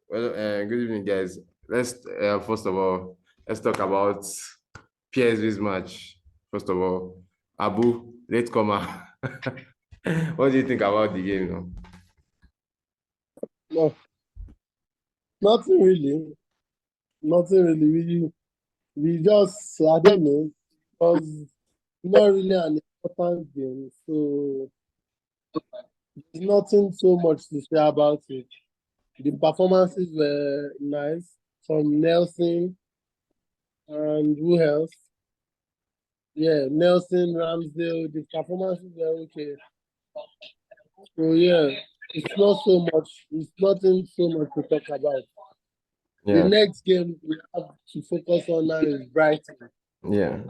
Well, good evening, guys. Let's first of all, let's talk about PSV's match. First of all, Abu, late comer. What do you think about the game now? No, nothing really. Nothing really. We just, I don't know, because not really an important game. So there's nothing so much to say about it. The performances were nice from Nelson and who else? Yeah, Nelson, Ramsdale. The performances were okay. So yeah, it's not so much. It's nothing so much to talk about. The Yeah, next game we have to focus on now is Brighton. yeah.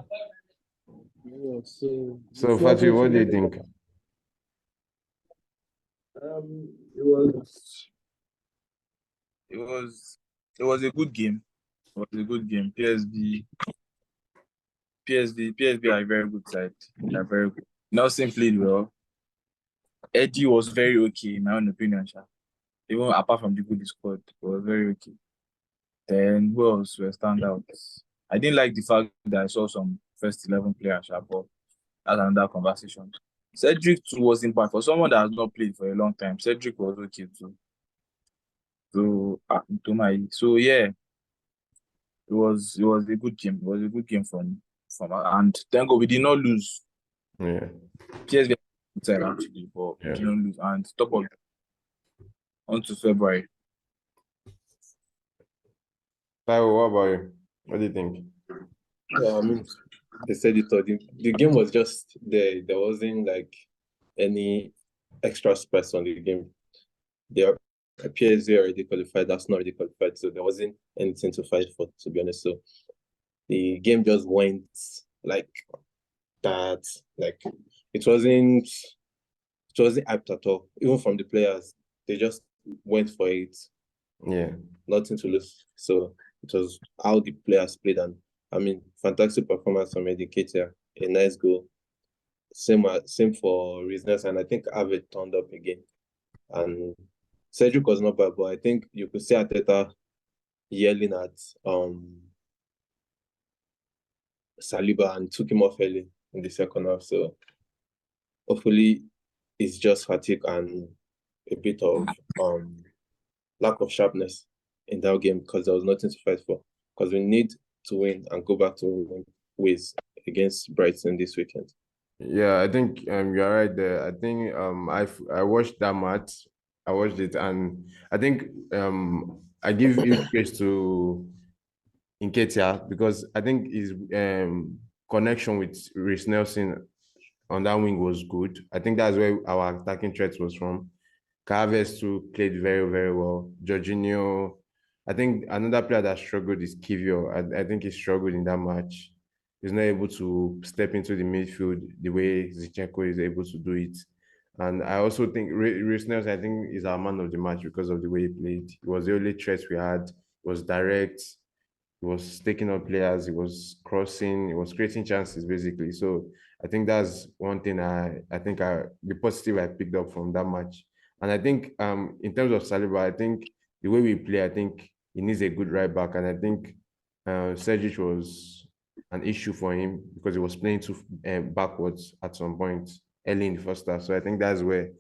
Yeah, so So, it's Fatih, nothing what do to you think? It was it was it was a good game. It was a good game. PSV are a very good side. They're very good. Nelson played well. Eddie was very okay, in my own opinion, sha. Even apart from the good he scored, it was very okay. Then who else were standouts? I didn't like the fact that I saw some first 11 players, sha, but that's another conversation. Cedric too wasn't bad. For someone that has not played for a long time, Cedric was okay too. So yeah, it was a good game. It was a good game from and thank God we did not lose. Yeah, PSV had actually, but we yeah. did not lose. And top of on to February. Taiwo, what about you? What do you think? Yeah, I mean, they said it all. The game was just there. There wasn't like any extra spice on the game. They are PSV already qualified. That's not already qualified, so there wasn't anything to fight for, to be honest. So the game just went like that. Like it wasn't hyped at all. Even from the players, they just went for it. Yeah, Nothing to lose. So it was how the players played, and I mean, fantastic performance from Educator. A nice goal. Same for Reasoners, and I think Ave turned up again. And Cedric was not bad, but I think you could see Ateta yelling at Saliba and took him off early in the second half. So hopefully it's just fatigue and a bit of lack of sharpness in that game, because there was nothing to fight for. Because we need to win and go back to winning ways against Brighton this weekend. yeah. I think you're right there. I think I watched that match. I watched it, and I think I give you praise to Nketiah because I think his connection with Reece Nelson on that wing was good. I think that's where our attacking threat was from. Carves too played very, very well. Jorginho, I think another player that struggled is Kivio. I think he struggled in that match. He's not able to step into the midfield the way Zinchenko is able to do it. And I also think Reece Nelson, I think, is our man of the match because of the way he played. It was the only threat we had. It was direct. He was taking up players. He was crossing. He was creating chances basically. So I think that's one thing I think the positive I picked up from that match. And I think in terms of Saliba, I think the way we play, I think he needs a good right back. And I think Sergic was an issue for him because he was playing too backwards at some point early in the first half. So I think that's where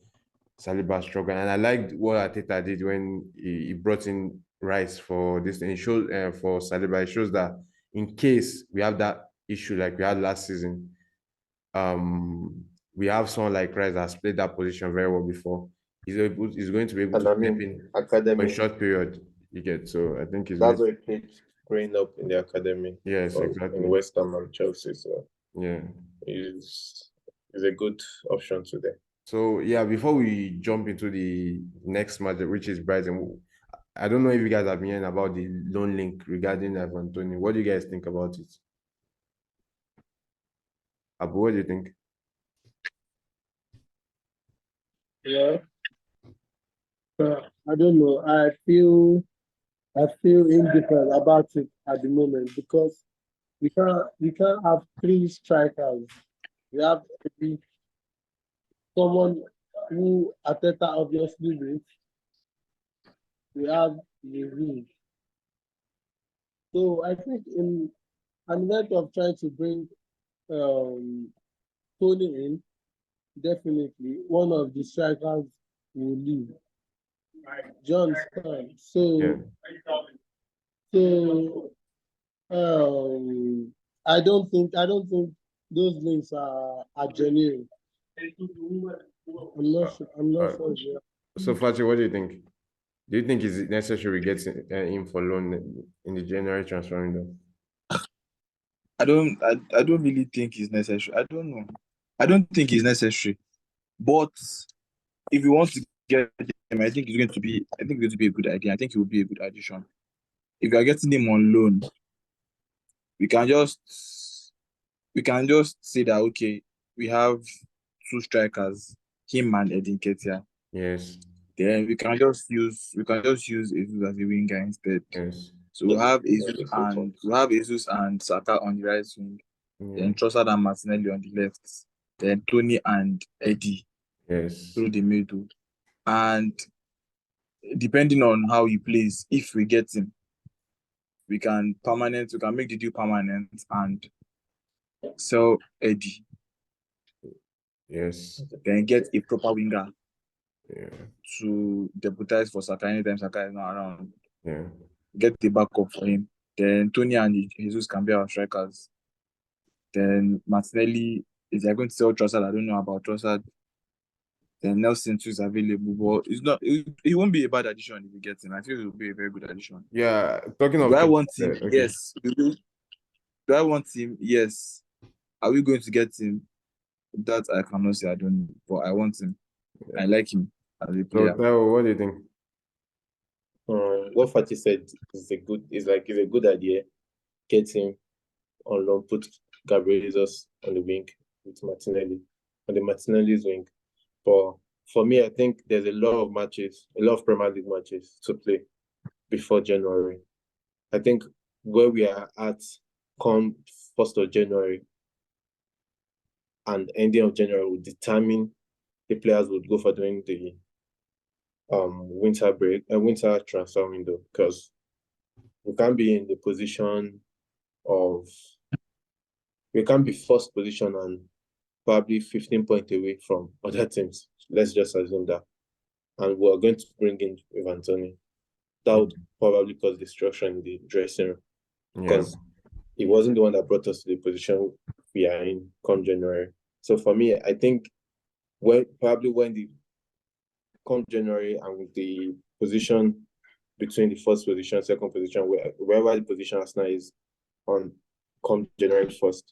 Saliba struggled. And I liked what Ateta did when he brought in Rice for this thing. It shows for Saliba, it shows that in case we have that issue like we had last season, we have someone like Rice that's played that position very well before. He's going to be able And to I step mean, in for a academy, short period. You get so I think he's going that's to, why he played growing up in the academy yes, in exactly. West Ham and Chelsea. So Yeah. he's a good option today. So yeah, before we jump into the next match, which is Brighton, I don't know if you guys have been hearing about the loan link regarding Ivan Toney. What do you guys think about it? Abu, what do you think? Yeah. I don't know. I feel indifferent about it at the moment because we can't have three strikers. We have maybe someone who Ateta obviously needs. We have they will. So I think in an event of trying to bring um, Tony in, definitely one of the strikers will leave. John Stan. Yeah. So I don't think those links are genuine. I'm not Uh, sure. I'm not uh, sure. Yeah. so Fati, what do you think? Do you think it's necessary we get him for loan in the January transfer window? I don't really think it's necessary. I don't know. I don't think it's necessary. But if you want to get him, I think it's going to be a good idea. I think it will be a good addition. If you are getting him on loan, we can just we can just say that okay, we have two strikers, him and Edin Ketia. Yes. Then we can just use Jesus as a winger instead. Yes. So we'll have Jesus and Saka on the right wing, Yeah. then Trossard and Martinelli on the left, then Tony and Eddie Yes. through the middle. And depending on how he plays, if we get him, we can make the deal permanent and sell Eddie. Yes. Then get a proper winger Yeah. to deputize for Saka anytime Saka is not around. Yeah. Get the backup for him. Then Tony and Jesus can be our strikers. Then Martinelli, if they're going to sell Trossard, I don't know about Trossard. Then Nelson too is available, but it's not. It won't be a bad addition if we get him. I feel it will be a very good addition. Yeah. Talking Do of I want him? okay. Yes. Do I want him? Yes. Are we going to get him? That I cannot say. I don't know, but I want him. I like him as a So player. Taiwo, what do you think? What Fatih said is a good idea. Get him on loan, put Gabriel Jesus on the wing with Martinelli on the Martinelli's wing. But for me, I think there's a lot of Premier League matches to play before January. I think where we are at come 1st of January and ending of January will determine the players would go for during the winter transfer window, because we can't be in the position of we can't be first position and probably 15 points away from other teams. Let's just assume that. And we're going to bring in Ivan Toney. That would probably cause destruction in the dressing room, Yeah. because he wasn't the one that brought us to the position we are in come January. So for me, I think when the come January and with the position between the first position, second position, wherever the position Arsenal is on come January 1st,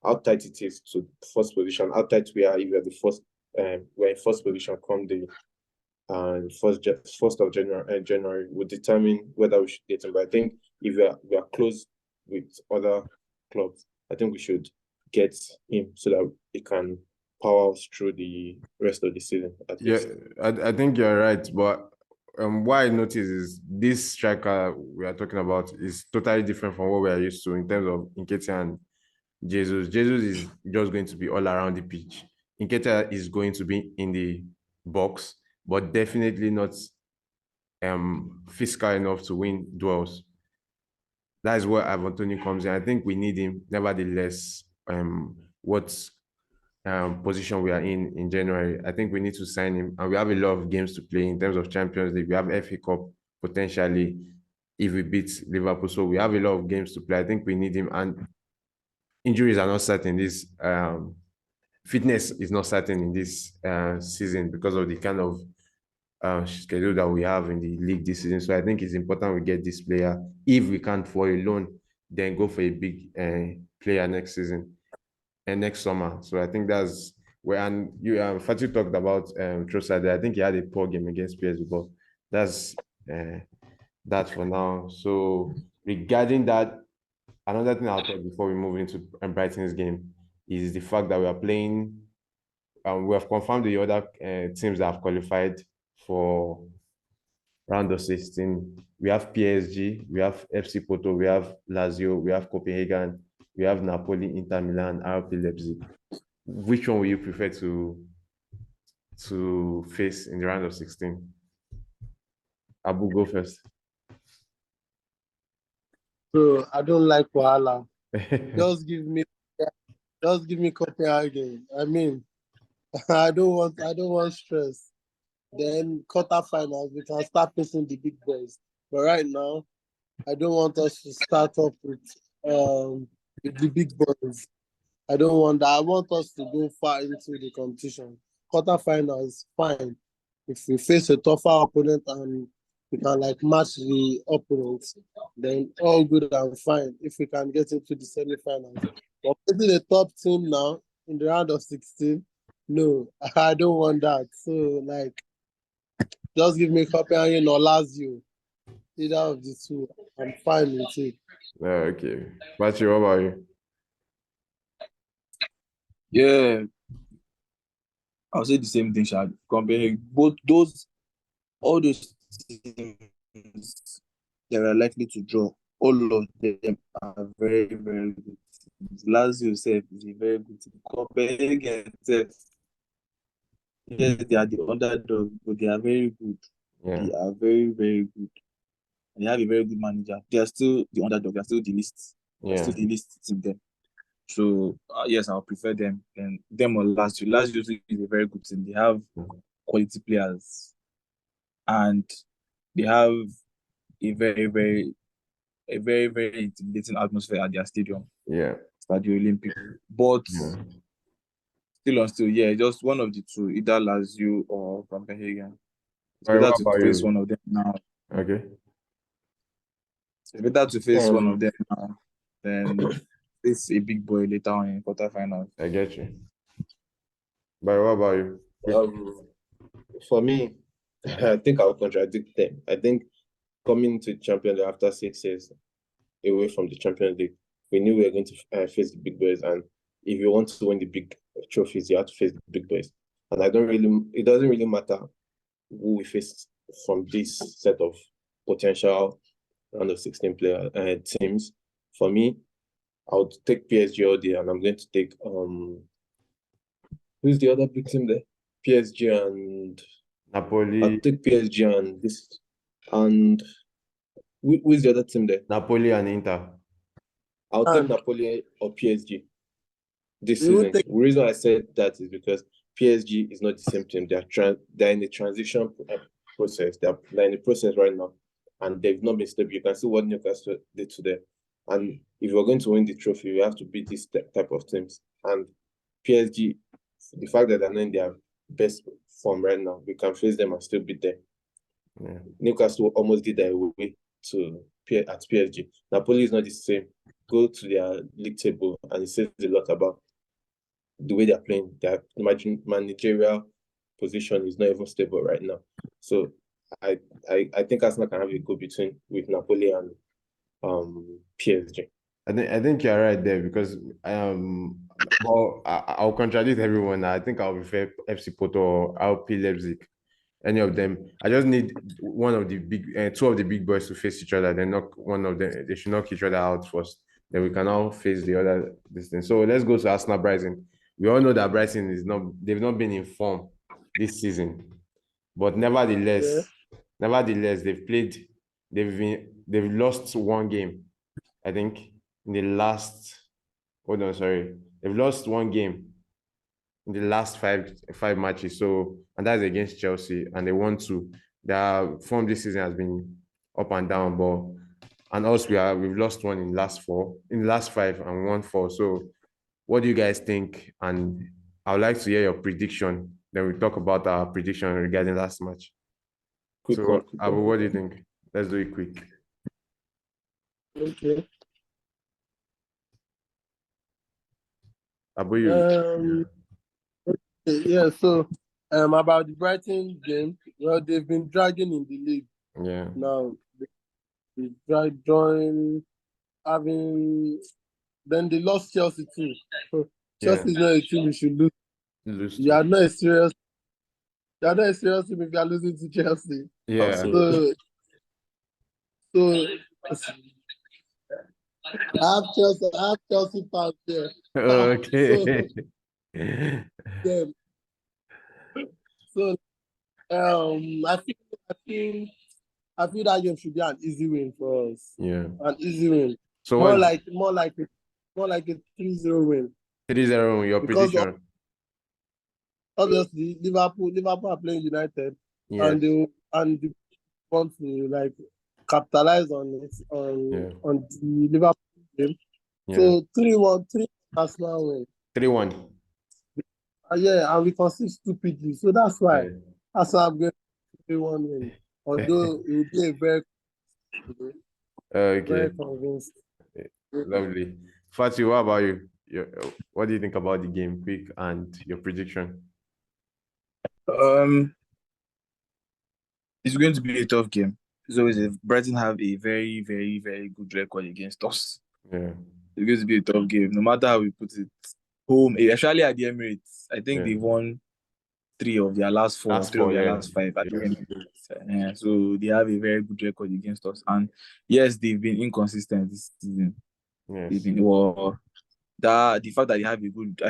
how tight it is to first position, how tight we are if we're the first, we're in first position come the first of January will determine whether we should get him. But I think if we are close with other clubs, I think we should get him so that he can power us through the rest of the season at least. I think you're right, but what I notice is this striker we are talking about is totally different from what we are used to in terms of Nketiah and Jesus. Jesus is just going to be all around the pitch. Nketiah is going to be in the box, but definitely not physical enough to win duels. That is where Anthony comes in. I think we need him. Nevertheless, what position we are in January, I think we need to sign him, and we have a lot of games to play in terms of Champions League. We have FA Cup potentially if we beat Liverpool, so we have a lot of games to play. I think we need him, and injuries are not certain. This fitness is not certain in this season because of the kind of schedule that we have in the league this season. So I think it's important we get this player. If we can't for a loan, then go for a big player next season and next summer. So I think that's where, and you Fatu talked about Trossard. I think he had a poor game against PSG, but that's that for now. So regarding that, another thing I'll talk before we move into Brighton's game is the fact that we are playing. We have confirmed the other teams that have qualified for round of 16. We have PSG, we have FC Porto, we have Lazio, we have Copenhagen, we have Napoli, Inter Milan, RB Leipzig. Which one will you prefer to face in the round of 16? Abu, go first. So I don't like Wahala. Just give me Copenhagen. I mean, I don't want stress. Then quarterfinals, we can start facing the big boys. But right now, I don't want us to start up with the big boys. I don't want that. I want us to go far into the competition. Quarterfinals, fine. If we face a tougher opponent and we can like match the opponent, then all good and fine. If we can get into the semi-finals, but getting the top team now in the round of 16, no, I don't want that. So like, just give me Copenhagen or Lazio, either of the two. I'm fine with it. Okay. Matthew, what about you? Yeah, I'll say the same thing, Shad. Comparing both all those teams that are likely to draw, all of them are very, very good teams. Lazio self is a very good team. Copenhagen self, yes, they are the underdog, but they are very good. Yeah. They are very, very good. And they have a very good manager. They are still the underdog. They are still the least. They are Yeah. still the least team there. So yes, I'll prefer them than them or Lazio. Lazio is a very good team. They have quality players, and they have a very intimidating atmosphere at their stadium, Yeah. Stadio Olympic. But Yeah. still, yeah, just one of the two, either Lazio or Copenhagen. It's All right, better what to about face one you? of them now. Okay. It's better to face one of Um, them now than face a big boy later on in quarterfinals. I get you. But what about you? um, for me, I think I'll contradict them. I think coming to Champions League after 6 years away from the Champions League, we knew we were going to face the big boys, and if you want to win the big trophies, you have to face the big boys. And it doesn't really matter who we face from this set of potential round of 16 player teams. For me, I would take PSG all day, and I'm going to take who's the other big team there? PSG and I'll Napoli, take PSG and this and who's the other team there? Napoli and Inter. I'll take And Napoli or PSG this we will season. take The reason I said that is because PSG is not the same team. They're in a transition process. They're in the process right now, and they've not been stable. You can see what Newcastle did today. And if we're going to win the trophy, we have to beat this type of teams. And PSG, the fact that they're not in their best form right now, we can face them and still beat them. Yeah. Newcastle almost did their way at PSG. Napoli is not the same. Go to their league table and it says a lot about the way they're playing. Their managerial position is not even stable right now. So I think Arsenal can have a go between with Napoli and PSG. I think you're right there because well I'll contradict everyone. I think I'll prefer FC Porto or RP Leipzig. Any of them. I just need one of the two of the big boys to face each other. Then knock one of them. They should knock each other out first. Then we can all face the other this thing. So let's go to Arsenal Brighton. We all know that Brighton is not. They've not been in form this season, but yeah. nevertheless, they've played. They've lost one game. I think in the last. Hold on, sorry. They've lost one game in the last five matches. So and that's against Chelsea, and they won two. Their form this season has been up and down, but and also we've lost one in the last five and won four. So what do you guys think? And I would like to hear your prediction. Then we talk about our prediction regarding last match. Quick one, So quick one, Abu, quick what do you one. think? Let's do it quick. Okay. Abu, you Um. Yeah. So, about the Brighton game, well, they've been dragging in the league yeah. now. They tried drawing, having. Then they lost Chelsea too. So Yeah. Chelsea is not a team you should lose. Lose You to. are not a serious. You are not a serious team if you are losing to Chelsea. Yeah. Absolutely. So, so I have Chelsea fans there. So Okay. them. So I feel that game should be an easy win for us. Yeah. An easy win. So More what's like more like a more like a 3-0 win 3-0 your because prediction? obviously Liverpool are playing United Yes. and they want to like capitalize on it Yeah. on the Liverpool game. Yeah. So 3-1, 3 Arsenal win. 3-1. Yeah, and we concede stupidly. So that's why Yeah. Arsenal going 3-1 win. Although it will be a very Okay. convinced. Lovely. Fatih, what about you? What do you think about the game, quick, and your prediction? Um, it's going to be a tough game. It's always Brighton have a very, very, very good record against us. Yeah. It's going to be a tough game, no matter how we put it. Home, especially at the Emirates. I think Yeah. they won three of their last four, Last three of four, their yeah. last five at the Yeah. Emirates. So they have a very good record against us. And yes, they've been inconsistent this season. They've Yes. been well. That the fact that they have a good,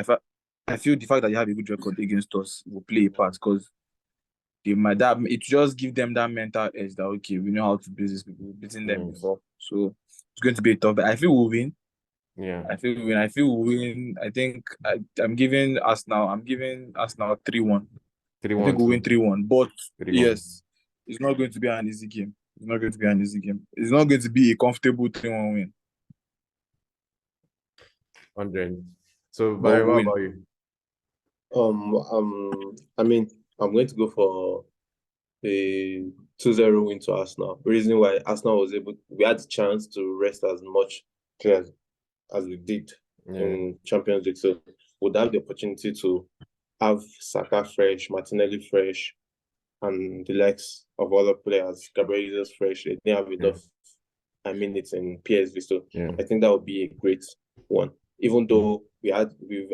I feel the fact that they have a good record against us will play a part because they might that it just give them that mental edge that okay, we know how to beat these people, we've beaten them Mm. before. So it's going to be a tough. But I feel we'll win. Yeah. I feel we'll win. I think I'm giving us now. I'm giving us now 3-1. I think 3-1 we'll win too. 3-1. But 3-1. yes, it's not going to be an easy game. It's not going to be an easy game. It's not going to be a comfortable 3-1 win. 100. So, But Barry, we'll what win. about you? I mean, I'm going to go for a 2-0 win to Arsenal. Reason why Arsenal we had the chance to rest as much players as we did Yeah. in Champions League. So would have the opportunity to have Saka fresh, Martinelli fresh, and the likes of other players, Gabriel Jesus fresh. They didn't have Yeah. enough minutes in PSV. So Yeah. I think that would be a great one. Even though we've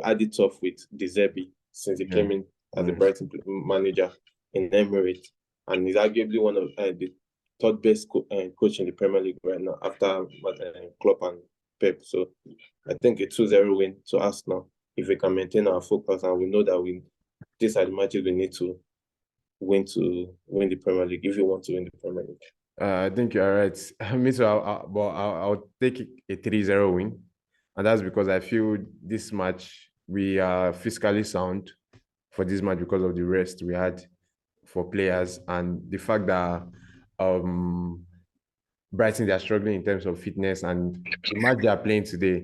had it tough with De Zerbi since he Yeah. came in as a Yeah. Brighton manager in Emirates, and he's arguably one of the third best coach in the Premier League right now after Klopp and Pep. So I think a 2-0 win to Arsenal if we can maintain our focus and we know that these are the matches we need to win the Premier League if you want to win the Premier League. I think you're right. Me too, but I'll take a 3-0 win. And that's because I feel this match, we are fiscally sound for this match because of the rest we had for players and the fact that um Brighton, they are struggling in terms of fitness, and the match they are playing today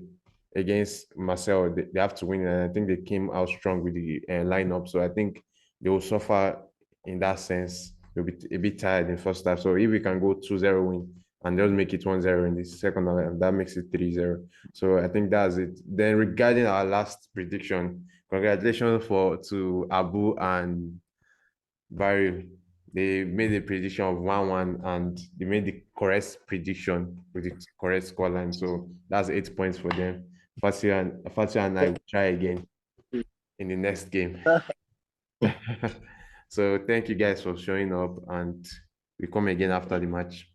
against Marcel, they have to win, and I think they came out strong with the lineup. So I think they will suffer in that sense. They'll be a bit tired in first half. So if we can go 2-0 win and just make it 1-0 in the second half, that makes it 3-0. So I think that's it. Then regarding our last prediction, congratulations to Abu and Bariu. They made a prediction of 1-1 and they made the correct prediction with the correct scoreline. So that's 8 points for them. Fatih and I will try again in the next game. So thank you guys for showing up and we come again after the match.